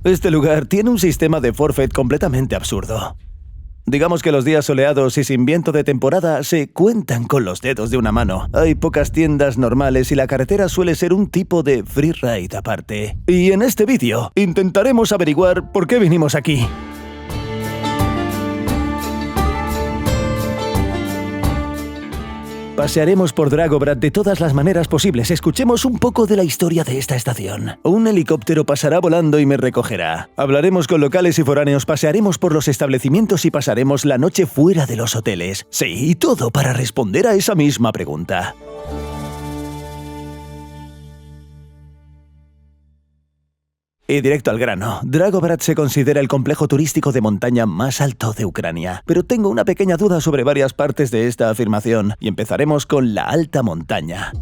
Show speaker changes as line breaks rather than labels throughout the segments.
Este lugar tiene un sistema de forfait completamente absurdo. Digamos que los días soleados y sin viento de temporada se cuentan con los dedos de una mano. Hay pocas tiendas normales y la carretera suele ser un tipo de free ride aparte. Y en este vídeo intentaremos averiguar por qué vinimos aquí. Pasearemos por Dragobrat de todas las maneras posibles. Escuchemos un poco de la historia de esta estación. Un helicóptero pasará volando y me recogerá. Hablaremos con locales y foráneos, pasearemos por los establecimientos y pasaremos la noche fuera de los hoteles. Sí, y todo para responder a esa misma pregunta. Y directo al grano, Dragobrat se considera el complejo turístico de montaña más alto de Ucrania. Pero tengo una pequeña duda sobre varias partes de esta afirmación, y empezaremos con la alta montaña.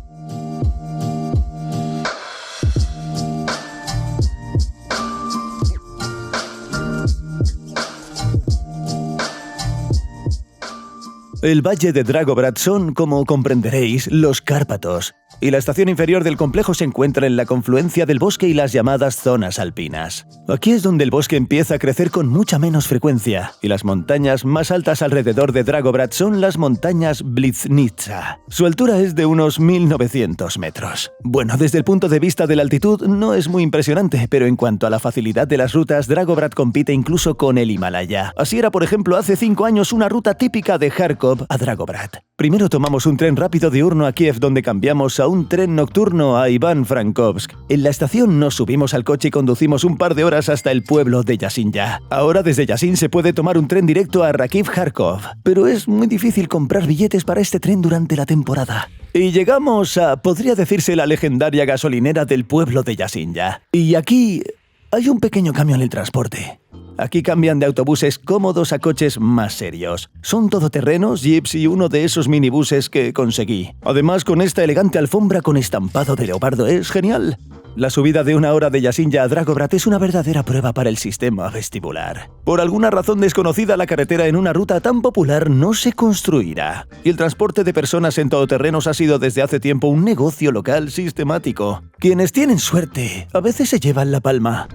El valle de Dragobrat son, como comprenderéis, los Cárpatos, y la estación inferior del complejo se encuentra en la confluencia del bosque y las llamadas zonas alpinas. Aquí es donde el bosque empieza a crecer con mucha menos frecuencia, y las montañas más altas alrededor de Dragobrat son las montañas Bliznytsa. Su altura es de unos 1900 metros. Bueno, desde el punto de vista de la altitud no es muy impresionante, pero en cuanto a la facilidad de las rutas, Dragobrat compite incluso con el Himalaya. Así era, por ejemplo, hace 5 años una ruta típica de Kharkov a Dragobrat. Primero tomamos un tren rápido diurno a Kiev, donde cambiamos a un tren nocturno a Iván-Frankovsk. En la estación nos subimos al coche y conducimos un par de horas hasta el pueblo de Yasinja. Ahora desde Yasin se puede tomar un tren directo a Rakiv-Kharkov, pero es muy difícil comprar billetes para este tren durante la temporada. Y llegamos a, podría decirse, la legendaria gasolinera del pueblo de Yasinja. Y aquí hay un pequeño cambio en el transporte. Aquí cambian de autobuses cómodos a coches más serios. Son todoterrenos, jeeps y uno de esos minibuses que conseguí. Además, con esta elegante alfombra con estampado de leopardo es genial. La subida de 1 hora de Yasinja a Dragobrat es una verdadera prueba para el sistema vestibular. Por alguna razón desconocida, la carretera en una ruta tan popular no se construirá. Y el transporte de personas en todoterrenos ha sido desde hace tiempo un negocio local sistemático. Quienes tienen suerte a veces se llevan la palma.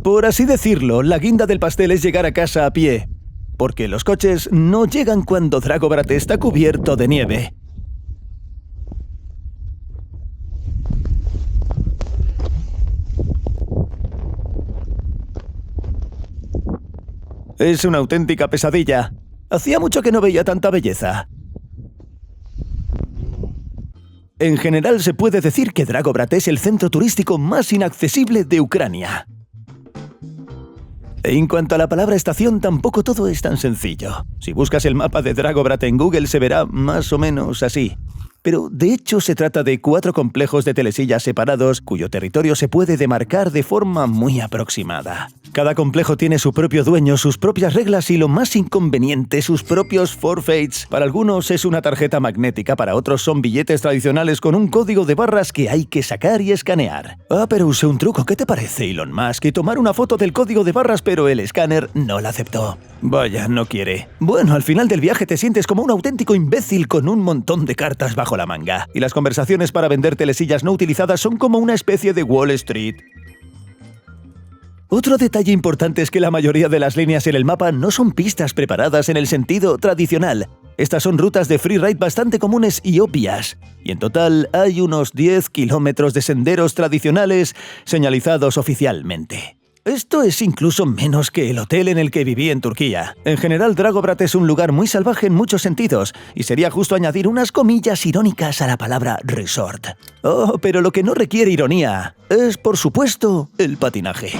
Por así decirlo, la guinda del pastel es llegar a casa a pie, porque los coches no llegan cuando Dragobrat está cubierto de nieve. Es una auténtica pesadilla. Hacía mucho que no veía tanta belleza. En general se puede decir que Dragobrat es el centro turístico más inaccesible de Ucrania. En cuanto a la palabra estación, tampoco todo es tan sencillo. Si buscas el mapa de Dragobrat en Google se verá más o menos así. Pero de hecho se trata de 4 complejos de telesillas separados cuyo territorio se puede demarcar de forma muy aproximada. Cada complejo tiene su propio dueño, sus propias reglas y, lo más inconveniente, sus propios forfaits. Para algunos es una tarjeta magnética, para otros son billetes tradicionales con un código de barras que hay que sacar y escanear. Ah, pero usé un truco, ¿qué te parece, Elon Musk? Y tomar una foto del código de barras, pero el escáner no la aceptó. Vaya, no quiere. Bueno, al final del viaje te sientes como un auténtico imbécil con un montón de cartas bajo la manga. Y las conversaciones para vender telesillas no utilizadas son como una especie de Wall Street. Otro detalle importante es que la mayoría de las líneas en el mapa no son pistas preparadas en el sentido tradicional. Estas son rutas de free ride bastante comunes y obvias. Y en total hay unos 10 kilómetros de senderos tradicionales señalizados oficialmente. Esto es incluso menos que el hotel en el que viví en Turquía. En general, Dragobrat es un lugar muy salvaje en muchos sentidos, y sería justo añadir unas comillas irónicas a la palabra resort. Oh, pero lo que no requiere ironía es, por supuesto, el patinaje.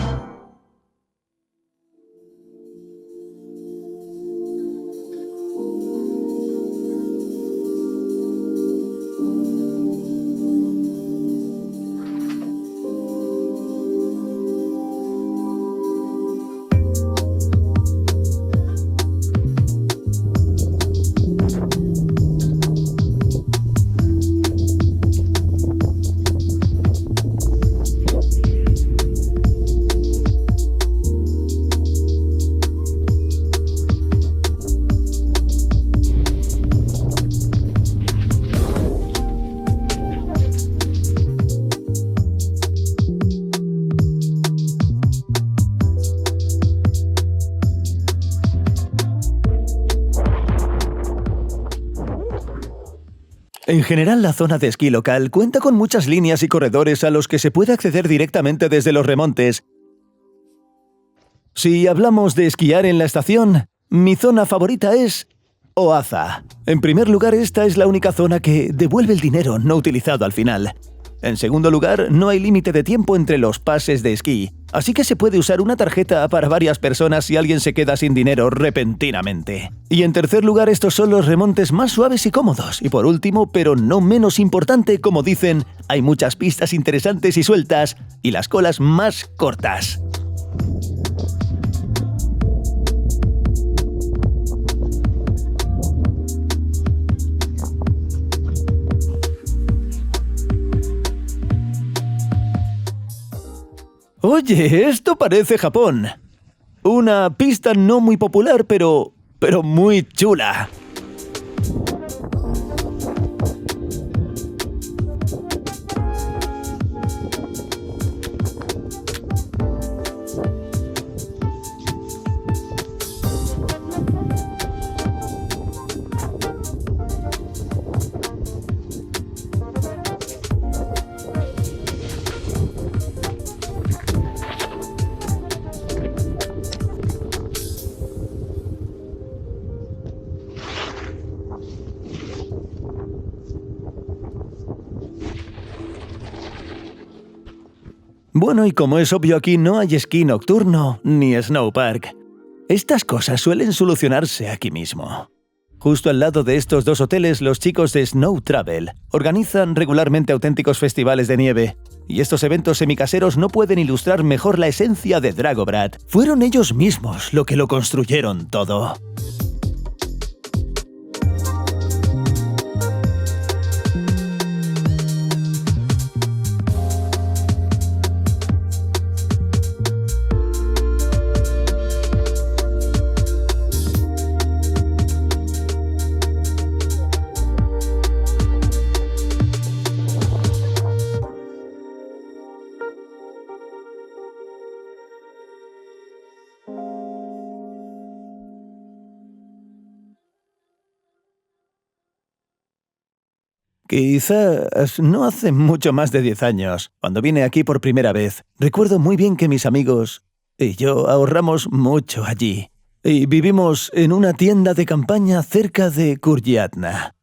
En general, la zona de esquí local cuenta con muchas líneas y corredores a los que se puede acceder directamente desde los remontes. Si hablamos de esquiar en la estación, mi zona favorita es Oaza. En primer lugar, esta es la única zona que devuelve el dinero no utilizado al final. En segundo lugar, no hay límite de tiempo entre los pases de esquí, así que se puede usar una tarjeta para varias personas si alguien se queda sin dinero repentinamente. Y en tercer lugar, estos son los remontes más suaves y cómodos. Y por último, pero no menos importante, como dicen, hay muchas pistas interesantes y sueltas, y las colas más cortas. Oye, esto parece Japón. Una pista no muy popular, pero muy chula. Bueno, y como es obvio, aquí no hay esquí nocturno ni snowpark. Estas cosas suelen solucionarse aquí mismo. Justo al lado de estos dos hoteles, los chicos de Snow Travel organizan regularmente auténticos festivales de nieve. Y estos eventos semicaseros no pueden ilustrar mejor la esencia de Dragobrat. Fueron ellos mismos lo que lo construyeron todo. Quizás no hace mucho más de 10 años, cuando vine aquí por primera vez. Recuerdo muy bien que mis amigos y yo ahorramos mucho allí. Y vivimos en una tienda de campaña cerca de Kurjatna.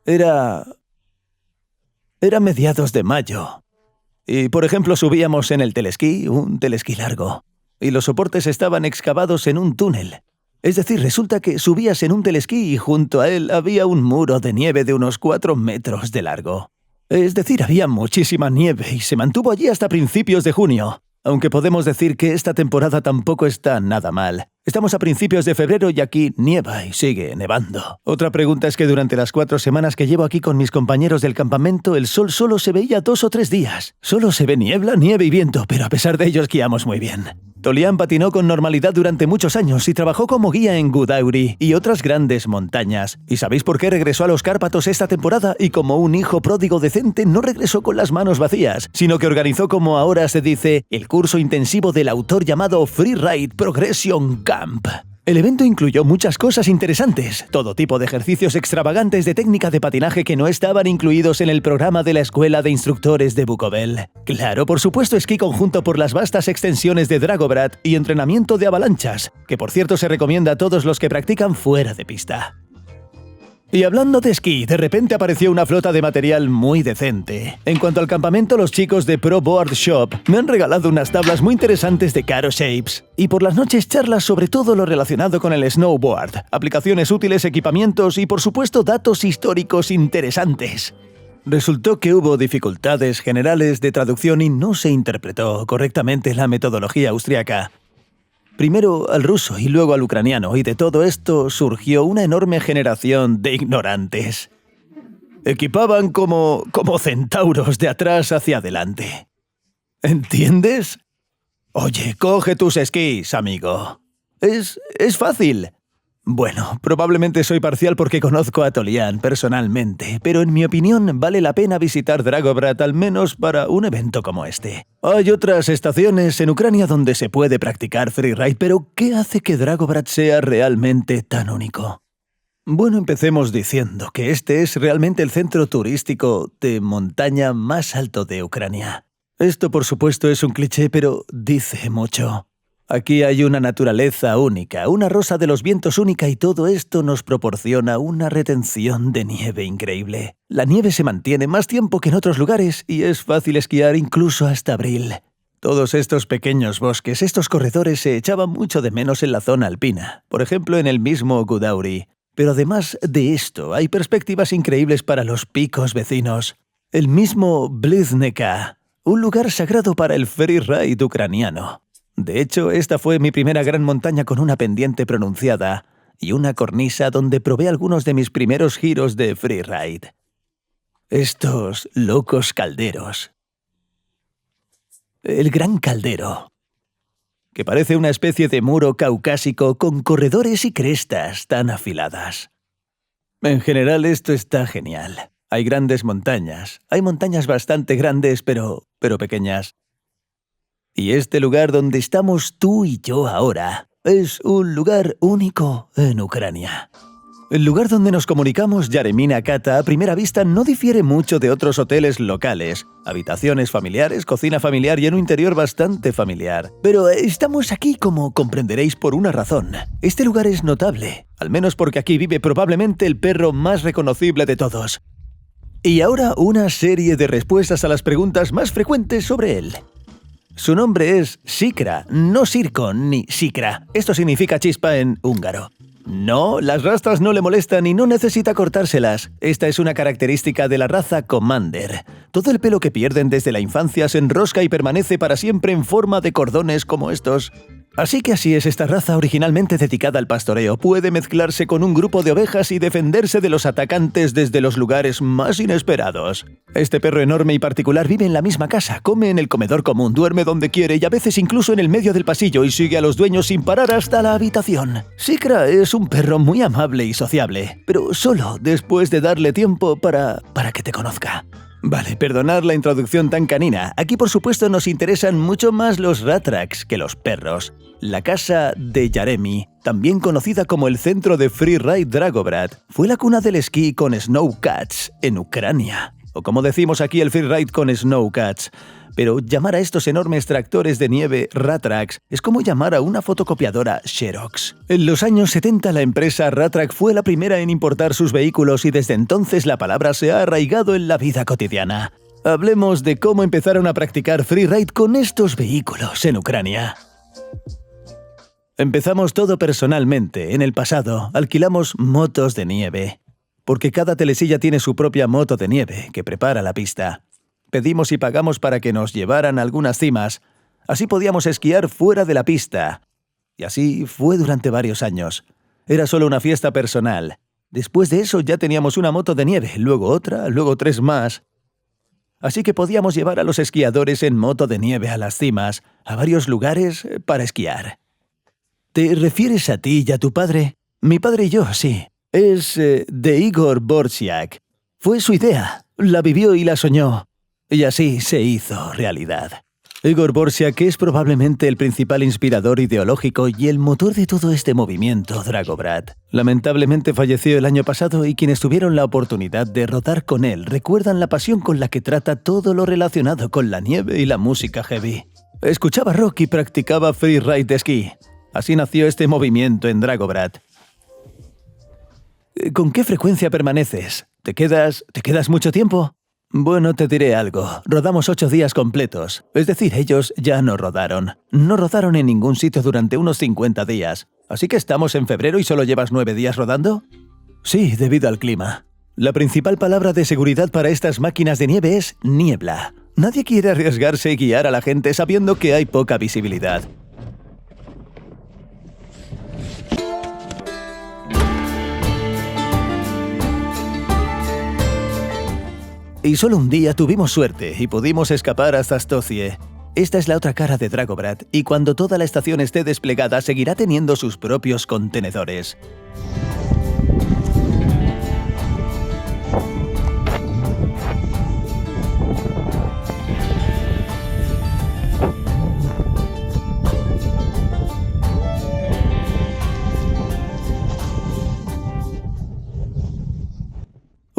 Era mediados de mayo. Y, por ejemplo, subíamos en el telesquí, un telesquí largo. Y los soportes estaban excavados en un túnel. Es decir, resulta que subías en un telesquí y junto a él había un muro de nieve de unos 4 metros de largo. Es decir, había muchísima nieve y se mantuvo allí hasta principios de junio. Aunque podemos decir que esta temporada tampoco está nada mal. Estamos a principios de febrero y aquí nieva y sigue nevando. Otra pregunta es que durante las 4 semanas que llevo aquí con mis compañeros del campamento, el sol solo se veía 2 o 3 días. Solo se ve niebla, nieve y viento, pero a pesar de ello esquiamos muy bien. Tolian patinó con normalidad durante muchos años y trabajó como guía en Gudauri y otras grandes montañas. ¿Y sabéis por qué regresó a los Cárpatos esta temporada? Y como un hijo pródigo decente, no regresó con las manos vacías, sino que organizó, como ahora se dice, el curso intensivo del autor llamado Freeride Progression Camp. El evento incluyó muchas cosas interesantes, todo tipo de ejercicios extravagantes de técnica de patinaje que no estaban incluidos en el programa de la Escuela de Instructores de Bukovel. Claro, por supuesto, esquí conjunto por las vastas extensiones de Dragobrat y entrenamiento de avalanchas, que por cierto se recomienda a todos los que practican fuera de pista. Y hablando de esquí, de repente apareció una flota de material muy decente. En cuanto al campamento, los chicos de Pro Board Shop me han regalado unas tablas muy interesantes de Caro Shapes. Y por las noches charlas sobre todo lo relacionado con el snowboard, aplicaciones útiles, equipamientos y por supuesto datos históricos interesantes. Resultó que hubo dificultades generales de traducción y no se interpretó correctamente la metodología austriaca. Primero al ruso y luego al ucraniano, y de todo esto surgió una enorme generación de ignorantes. Equipaban como centauros de atrás hacia adelante. ¿Entiendes? Oye, coge tus esquís, amigo. Es fácil. Bueno, probablemente soy parcial porque conozco a Tolian personalmente, pero en mi opinión vale la pena visitar Dragobrat al menos para un evento como este. Hay otras estaciones en Ucrania donde se puede practicar freeride, pero ¿qué hace que Dragobrat sea realmente tan único? Bueno, empecemos diciendo que este es realmente el centro turístico de montaña más alto de Ucrania. Esto, por supuesto, es un cliché, pero dice mucho. Aquí hay una naturaleza única, una rosa de los vientos única y todo esto nos proporciona una retención de nieve increíble. La nieve se mantiene más tiempo que en otros lugares y es fácil esquiar incluso hasta abril. Todos estos pequeños bosques, estos corredores se echaban mucho de menos en la zona alpina, por ejemplo en el mismo Gudauri. Pero además de esto, hay perspectivas increíbles para los picos vecinos. El mismo Blizneka, un lugar sagrado para el freeride ucraniano. De hecho, esta fue mi primera gran montaña con una pendiente pronunciada y una cornisa donde probé algunos de mis primeros giros de freeride. Estos locos calderos. El Gran Caldero, que parece una especie de muro caucásico con corredores y crestas tan afiladas. En general esto está genial. Hay grandes montañas. Hay montañas bastante grandes, pero pequeñas. Y este lugar donde estamos tú y yo ahora es un lugar único en Ucrania. El lugar donde nos comunicamos, Yaremina Kata, a primera vista no difiere mucho de otros hoteles locales. Habitaciones familiares, cocina familiar y en un interior bastante familiar. Pero estamos aquí, como comprenderéis, por una razón. Este lugar es notable, al menos porque aquí vive probablemente el perro más reconocible de todos. Y ahora una serie de respuestas a las preguntas más frecuentes sobre él. Su nombre es Sikra, no Sirkon ni Sikra. Esto significa chispa en húngaro. No, las rastas no le molestan y no necesita cortárselas. Esta es una característica de la raza Commander. Todo el pelo que pierden desde la infancia se enrosca y permanece para siempre en forma de cordones como estos. Así que así es esta raza originalmente dedicada al pastoreo. Puede mezclarse con un grupo de ovejas y defenderse de los atacantes desde los lugares más inesperados. Este perro enorme y particular vive en la misma casa, come en el comedor común, duerme donde quiere y a veces incluso en el medio del pasillo y sigue a los dueños sin parar hasta la habitación. Sikra es un perro muy amable y sociable, pero solo después de darle tiempo para que te conozca. Vale, perdonad la introducción tan canina. Aquí por supuesto nos interesan mucho más los ratraks que los perros. La casa de Yaremi, también conocida como el centro de freeride Dragobrat, fue la cuna del esquí con snowcats en Ucrania. O como decimos aquí, el freeride con snowcats. Pero llamar a estos enormes tractores de nieve Ratraks es como llamar a una fotocopiadora Xerox. En los años 70 la empresa Ratrak fue la primera en importar sus vehículos y desde entonces la palabra se ha arraigado en la vida cotidiana. Hablemos de cómo empezaron a practicar freeride con estos vehículos en Ucrania. Empezamos todo personalmente. En el pasado alquilamos motos de nieve, porque cada telesilla tiene su propia moto de nieve que prepara la pista. Pedimos y pagamos para que nos llevaran a algunas cimas. Así podíamos esquiar fuera de la pista. Y así fue durante varios años. Era solo una fiesta personal. Después de eso ya teníamos una moto de nieve, luego otra, luego 3 más. Así que podíamos llevar a los esquiadores en moto de nieve a las cimas, a varios lugares para esquiar. ¿Te refieres a ti y a tu padre? Mi padre y yo, sí. Es de Igor Borsiak. Fue su idea. La vivió y la soñó. Y así se hizo realidad. Igor Borsiak es probablemente el principal inspirador ideológico y el motor de todo este movimiento Dragobrat. Lamentablemente falleció el año pasado y quienes tuvieron la oportunidad de rodar con él recuerdan la pasión con la que trata todo lo relacionado con la nieve y la música heavy. Escuchaba rock y practicaba freeride de esquí. Así nació este movimiento en Dragobrat. ¿Con qué frecuencia permaneces? ¿Te quedas mucho tiempo? Bueno, te diré algo. Rodamos 8 días completos. Es decir, ellos ya no rodaron. No rodaron en ningún sitio durante unos 50 días. ¿Así que estamos en febrero y solo llevas 9 días rodando? Sí, debido al clima. La principal palabra de seguridad para estas máquinas de nieve es niebla. Nadie quiere arriesgarse y guiar a la gente sabiendo que hay poca visibilidad. Y solo un día tuvimos suerte y pudimos escapar hasta Stocie. Esta es la otra cara de Dragobrat, y cuando toda la estación esté desplegada seguirá teniendo sus propios contenedores.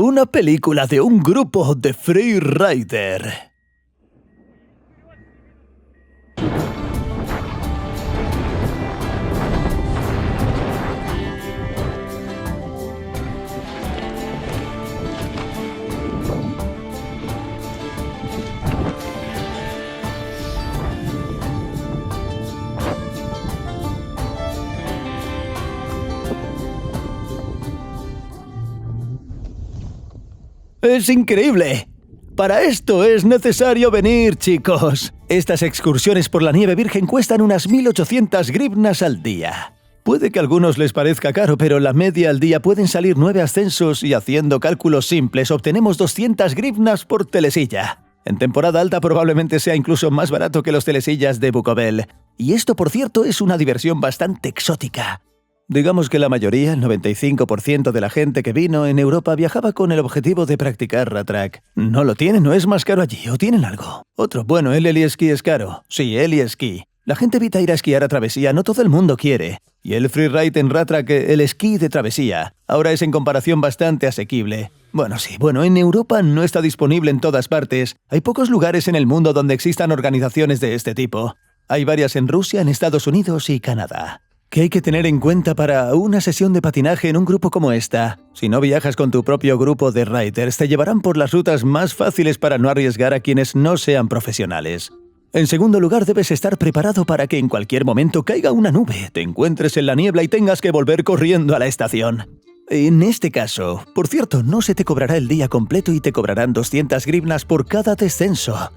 Una película de un grupo de freerider. ¡Es increíble! Para esto es necesario venir, chicos. Estas excursiones por la nieve virgen cuestan unas 1.800 grivnas al día. Puede que a algunos les parezca caro, pero la media al día pueden salir 9 ascensos y haciendo cálculos simples obtenemos 200 grivnas por telesilla. En temporada alta probablemente sea incluso más barato que los telesillas de Bukovel. Y esto, por cierto, es una diversión bastante exótica. Digamos que la mayoría, el 95% de la gente que vino en Europa viajaba con el objetivo de practicar Ratrack. ¿No lo tienen o es más caro allí o tienen algo? Otro, bueno, el heli-esquí es caro. Sí, heli-esquí. La gente evita ir a esquiar a travesía, no todo el mundo quiere. Y el freeride en Ratrack, el esquí de travesía, ahora es en comparación bastante asequible. Bueno, sí, en Europa no está disponible en todas partes. Hay pocos lugares en el mundo donde existan organizaciones de este tipo. Hay varias en Rusia, en Estados Unidos y Canadá. ¿Qué hay que tener en cuenta para una sesión de patinaje en un grupo como esta? Si no viajas con tu propio grupo de riders, te llevarán por las rutas más fáciles para no arriesgar a quienes no sean profesionales. En segundo lugar, debes estar preparado para que en cualquier momento caiga una nube, te encuentres en la niebla y tengas que volver corriendo a la estación. En este caso, por cierto, no se te cobrará el día completo y te cobrarán 200 grivnas por cada descenso.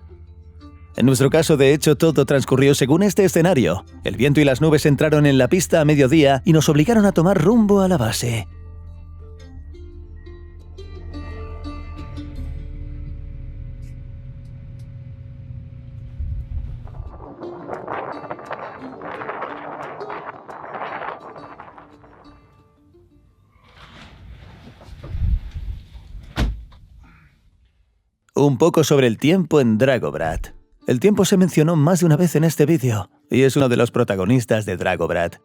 En nuestro caso, de hecho, todo transcurrió según este escenario. El viento y las nubes entraron en la pista a mediodía y nos obligaron a tomar rumbo a la base. Un poco sobre el tiempo en Dragobrat. El tiempo se mencionó más de una vez en este vídeo, y es uno de los protagonistas de Dragobrat.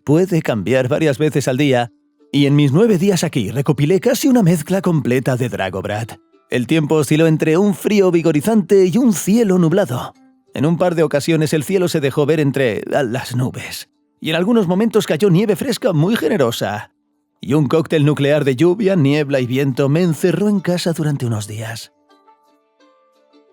Puede cambiar varias veces al día, y en mis 9 días aquí recopilé casi una mezcla completa de Dragobrat. El tiempo osciló entre un frío vigorizante y un cielo nublado. En un par de ocasiones el cielo se dejó ver entre las nubes, y en algunos momentos cayó nieve fresca muy generosa. Y un cóctel nuclear de lluvia, niebla y viento me encerró en casa durante unos días.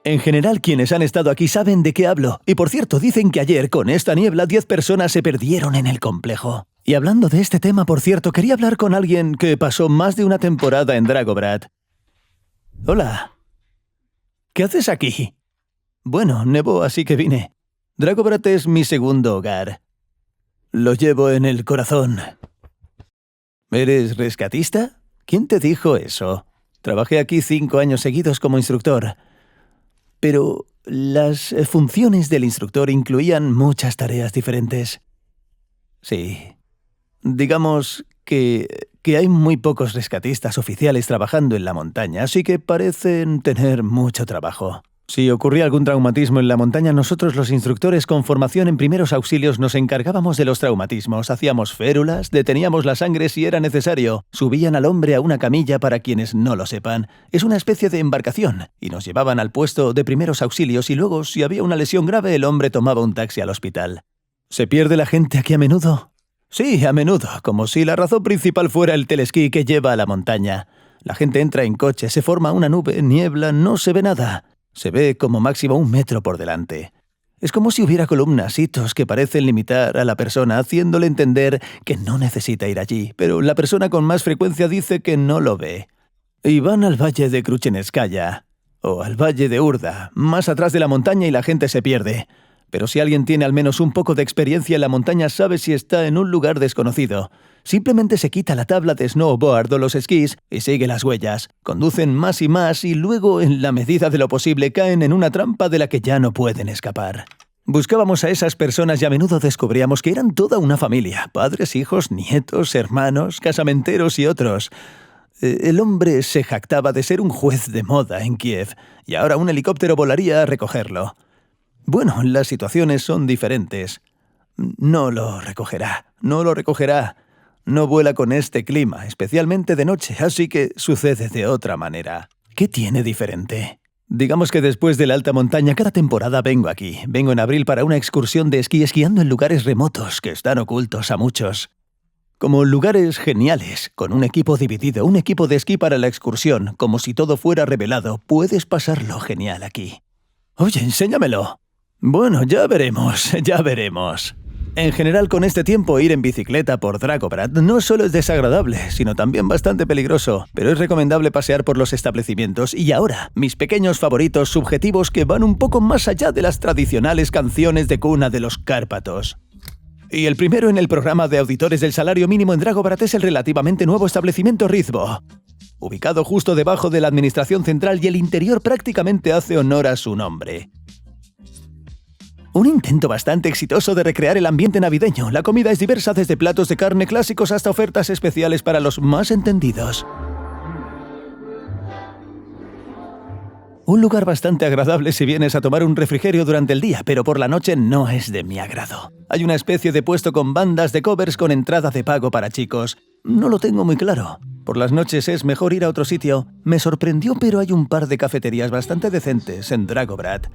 En general, quienes han estado aquí saben de qué hablo. Y por cierto, dicen que ayer, con esta niebla, 10 personas se perdieron en el complejo. Y hablando de este tema, por cierto, quería hablar con alguien que pasó más de una temporada en Dragobrat. Hola. ¿Qué haces aquí? Bueno, nevó, así que vine. Dragobrat es mi segundo hogar. Lo llevo en el corazón. ¿Eres rescatista? ¿Quién te dijo eso? Trabajé aquí 5 años seguidos como instructor. Pero las funciones del instructor incluían muchas tareas diferentes. Sí. Digamos que hay muy pocos rescatistas oficiales trabajando en la montaña, así que parecen tener mucho trabajo. Si ocurría algún traumatismo en la montaña, nosotros los instructores con formación en primeros auxilios nos encargábamos de los traumatismos, hacíamos férulas, deteníamos la sangre si era necesario, subían al hombre a una camilla para quienes no lo sepan. Es una especie de embarcación, y nos llevaban al puesto de primeros auxilios y luego, si había una lesión grave, el hombre tomaba un taxi al hospital. ¿Se pierde la gente aquí a menudo? Sí, a menudo, como si la razón principal fuera el telesquí que lleva a la montaña. La gente entra en coche, se forma una nube, niebla, no se ve nada. Se ve como máximo 1 metro por delante. Es como si hubiera columnas, hitos que parecen limitar a la persona, haciéndole entender que no necesita ir allí, pero la persona con más frecuencia dice que no lo ve. Y van al valle de Kruchenskaya, o al valle de Urda, más atrás de la montaña y la gente se pierde. Pero si alguien tiene al menos un poco de experiencia en la montaña sabe si está en un lugar desconocido. Simplemente se quita la tabla de snowboard o los esquís y sigue las huellas. Conducen más y más y luego, en la medida de lo posible, caen en una trampa de la que ya no pueden escapar. Buscábamos a esas personas y a menudo descubríamos que eran toda una familia. Padres, hijos, nietos, hermanos, casamenteros y otros. El hombre se jactaba de ser un juez de moda en Kiev y ahora un helicóptero volaría a recogerlo. Bueno, las situaciones son diferentes. No lo recogerá. No vuela con este clima, especialmente de noche, así que sucede de otra manera. ¿Qué tiene diferente? Digamos que después de la alta montaña, cada temporada vengo aquí. Vengo en abril para una excursión de esquí esquiando en lugares remotos que están ocultos a muchos. Como lugares geniales, con un equipo dividido, un equipo de esquí para la excursión, como si todo fuera revelado, puedes pasarlo genial aquí. Oye, enséñamelo. Bueno, ya veremos, ya veremos. En general, con este tiempo, ir en bicicleta por Dragobrat no solo es desagradable, sino también bastante peligroso, pero es recomendable pasear por los establecimientos. Y ahora, mis pequeños favoritos subjetivos que van un poco más allá de las tradicionales canciones de cuna de los Cárpatos. Y el primero en el programa de auditores del salario mínimo en Dragobrat es el relativamente nuevo establecimiento Rizbo, ubicado justo debajo de la administración central, y el interior prácticamente hace honor a su nombre. Un intento bastante exitoso de recrear el ambiente navideño. La comida es diversa, desde platos de carne clásicos hasta ofertas especiales para los más entendidos. Un lugar bastante agradable si vienes a tomar un refrigerio durante el día, pero por la noche no es de mi agrado. Hay una especie de puesto con bandas de covers con entrada de pago para chicos. No lo tengo muy claro. Por las noches es mejor ir a otro sitio. Me sorprendió, pero hay un par de cafeterías bastante decentes en Dragobrat.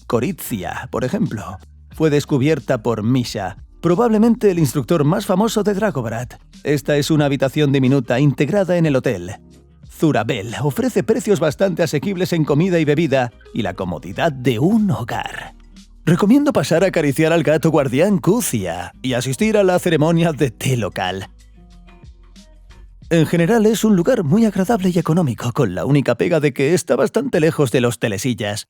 Coritzia, por ejemplo, fue descubierta por Misha, probablemente el instructor más famoso de Dragobrat. Esta es una habitación diminuta integrada en el hotel. Zurabel ofrece precios bastante asequibles en comida y bebida y la comodidad de un hogar. Recomiendo pasar a acariciar al gato guardián Kucia y asistir a la ceremonia de té local. En general es un lugar muy agradable y económico, con la única pega de que está bastante lejos de los telesillas.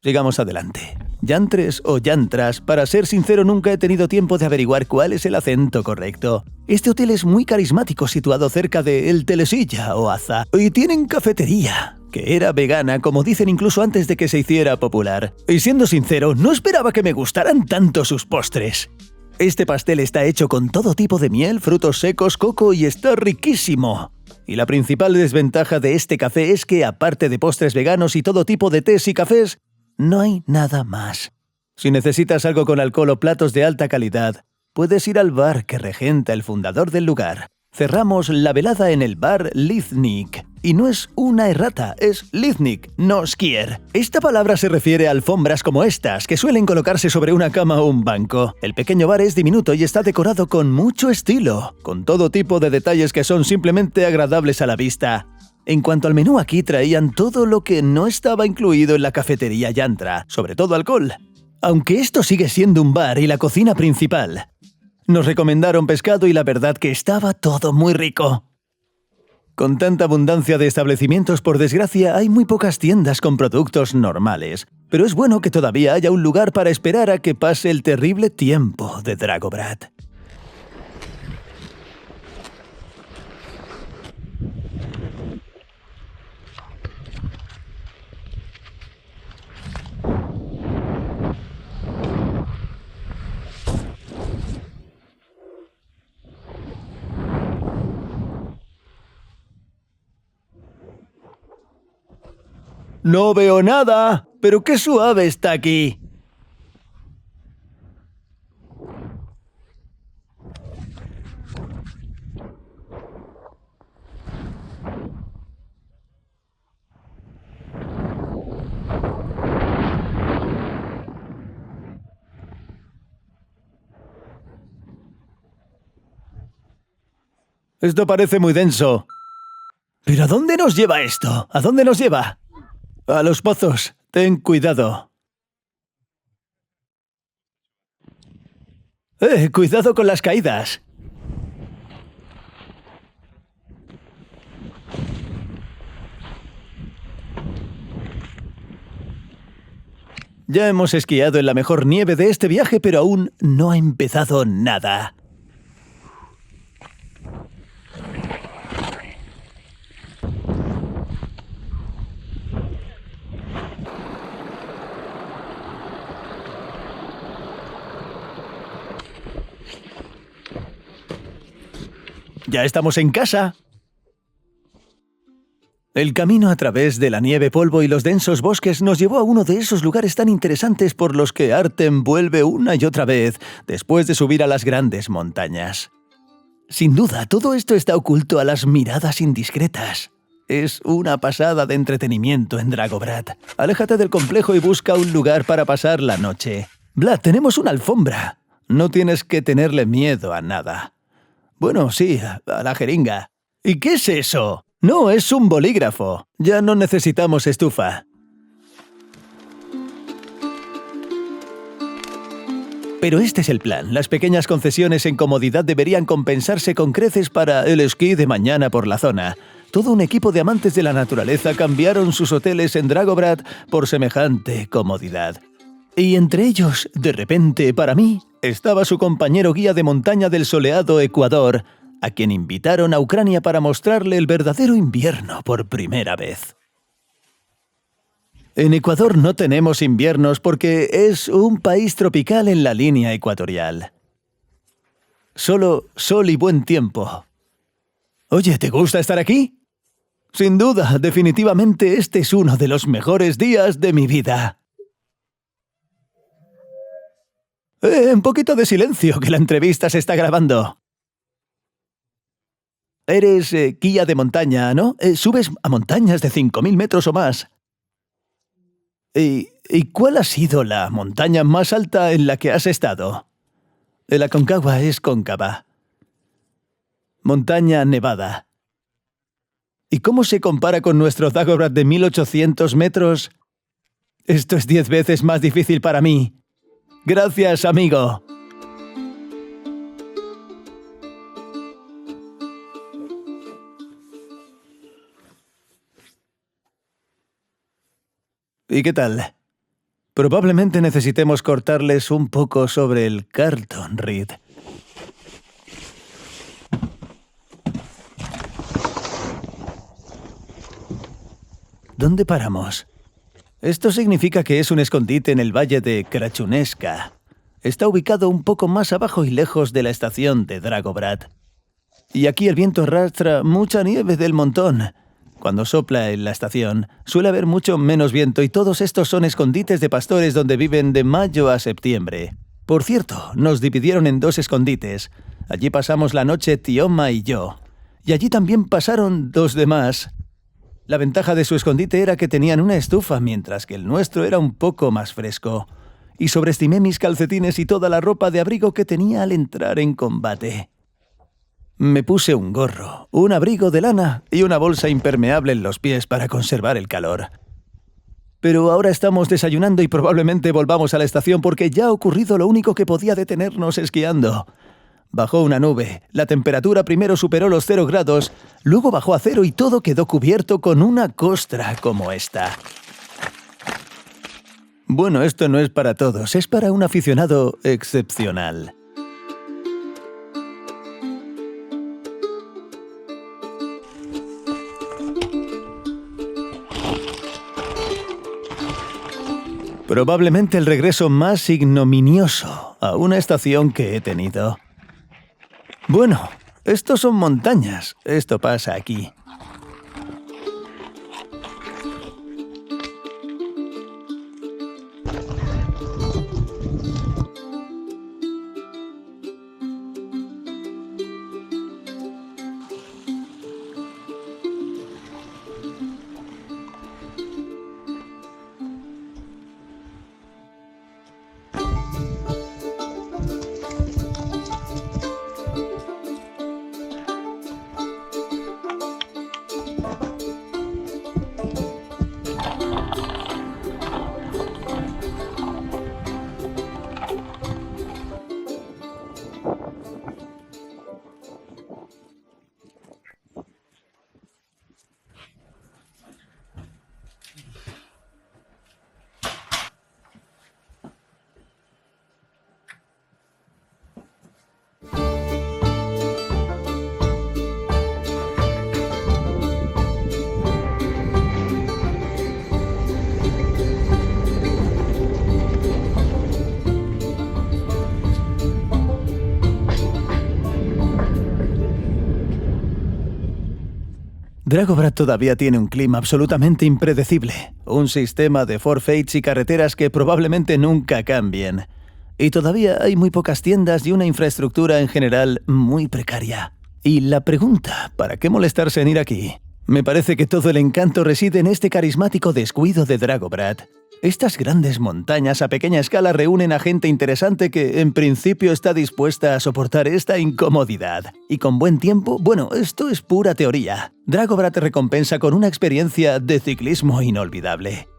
Sigamos adelante. Yantres o yantras, para ser sincero nunca he tenido tiempo de averiguar cuál es el acento correcto. Este hotel es muy carismático, situado cerca de El Telesilla o Aza, y tienen cafetería, que era vegana, como dicen incluso antes de que se hiciera popular. Y siendo sincero, no esperaba que me gustaran tanto sus postres. Este pastel está hecho con todo tipo de miel, frutos secos, coco y está riquísimo. Y la principal desventaja de este café es que, aparte de postres veganos y todo tipo de tés y cafés, no hay nada más. Si necesitas algo con alcohol o platos de alta calidad, puedes ir al bar que regenta el fundador del lugar. Cerramos la velada en el bar Liznik. Y no es una errata, es Liznik, no skier. Esta palabra se refiere a alfombras como estas, que suelen colocarse sobre una cama o un banco. El pequeño bar es diminuto y está decorado con mucho estilo, con todo tipo de detalles que son simplemente agradables a la vista. En cuanto al menú, aquí traían todo lo que no estaba incluido en la cafetería Yantra, sobre todo alcohol. Aunque esto sigue siendo un bar y la cocina principal. Nos recomendaron pescado y la verdad que estaba todo muy rico. Con tanta abundancia de establecimientos, por desgracia, hay muy pocas tiendas con productos normales. Pero es bueno que todavía haya un lugar para esperar a que pase el terrible tiempo de Dragobrat. ¡No veo nada! ¡Pero qué suave está aquí! Esto parece muy denso. ¿Pero a dónde nos lleva esto? ¿A dónde nos lleva? A los pozos. Ten cuidado. Cuidado con las caídas. Ya hemos esquiado en la mejor nieve de este viaje, pero aún no ha empezado nada. ¡Ya estamos en casa! El camino a través de la nieve, polvo y los densos bosques nos llevó a uno de esos lugares tan interesantes por los que Artem vuelve una y otra vez después de subir a las grandes montañas. Sin duda, todo esto está oculto a las miradas indiscretas. Es una pasada de entretenimiento en Dragobrat. Aléjate del complejo y busca un lugar para pasar la noche. Vlad, tenemos una alfombra. No tienes que tenerle miedo a nada. Bueno, sí, a la jeringa. ¿Y qué es eso? No, es un bolígrafo. Ya no necesitamos estufa. Pero este es el plan. Las pequeñas concesiones en comodidad deberían compensarse con creces para el esquí de mañana por la zona. Todo un equipo de amantes de la naturaleza cambiaron sus hoteles en Dragobrat por semejante comodidad. Y entre ellos, de repente, para mí, estaba su compañero guía de montaña del soleado Ecuador, a quien invitaron a Ucrania para mostrarle el verdadero invierno por primera vez. En Ecuador no tenemos inviernos porque es un país tropical en la línea ecuatorial. Solo sol y buen tiempo. Oye, ¿te gusta estar aquí? Sin duda, definitivamente este es uno de los mejores días de mi vida. Un poquito de silencio, que la entrevista se está grabando. Eres guía de montaña, ¿no? Subes a montañas de 5.000 metros o más. ¿Y cuál ha sido la montaña más alta en la que has estado? La Aconcagua es cóncava. Montaña Nevada. ¿Y cómo se compara con nuestro Dragobrat de 1.800 metros? Esto es 10 veces más difícil para mí. Gracias, amigo. ¿Y qué tal? Probablemente necesitemos cortarles un poco sobre el Carlton, Reed. ¿Dónde paramos? Esto significa que es un escondite en el valle de Krachuneska. Está ubicado un poco más abajo y lejos de la estación de Dragobrat. Y aquí el viento arrastra mucha nieve del montón. Cuando sopla en la estación, suele haber mucho menos viento y todos estos son escondites de pastores donde viven de mayo a septiembre. Por cierto, nos dividieron en 2 escondites. Allí pasamos la noche Tioma y yo. Y allí también pasaron 2 demás. La ventaja de su escondite era que tenían una estufa, mientras que el nuestro era un poco más fresco. Y sobreestimé mis calcetines y toda la ropa de abrigo que tenía al entrar en combate. Me puse un gorro, un abrigo de lana y una bolsa impermeable en los pies para conservar el calor. Pero ahora estamos desayunando y probablemente volvamos a la estación porque ya ha ocurrido lo único que podía detenernos esquiando. Bajó una nube, la temperatura primero superó los 0 grados, luego bajó a 0 y todo quedó cubierto con una costra como esta. Bueno, esto no es para todos, es para un aficionado excepcional. Probablemente el regreso más ignominioso a una estación que he tenido. Bueno, estos son montañas. Esto pasa aquí. Dragobrat todavía tiene un clima absolutamente impredecible, un sistema de forfaits y carreteras que probablemente nunca cambien. Y todavía hay muy pocas tiendas y una infraestructura en general muy precaria. Y la pregunta, ¿para qué molestarse en ir aquí? Me parece que todo el encanto reside en este carismático descuido de Dragobrat. Estas grandes montañas a pequeña escala reúnen a gente interesante que, en principio, está dispuesta a soportar esta incomodidad. Y con buen tiempo, bueno, esto es pura teoría. Dragobrat recompensa con una experiencia de ciclismo inolvidable.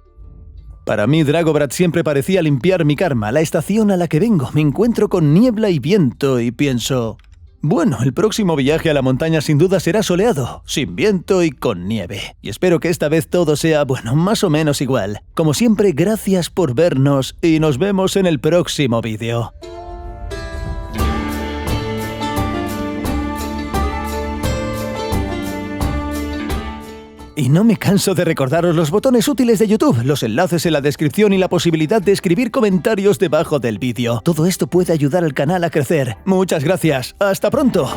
Para mí, Dragobrat siempre parecía limpiar mi karma. La estación a la que vengo me encuentro con niebla y viento y pienso... Bueno, el próximo viaje a la montaña sin duda será soleado, sin viento y con nieve. Y espero que esta vez todo sea, bueno, más o menos igual. Como siempre, gracias por vernos y nos vemos en el próximo vídeo. Y no me canso de recordaros los botones útiles de YouTube, los enlaces en la descripción y la posibilidad de escribir comentarios debajo del vídeo. Todo esto puede ayudar al canal a crecer. Muchas gracias. ¡Hasta pronto!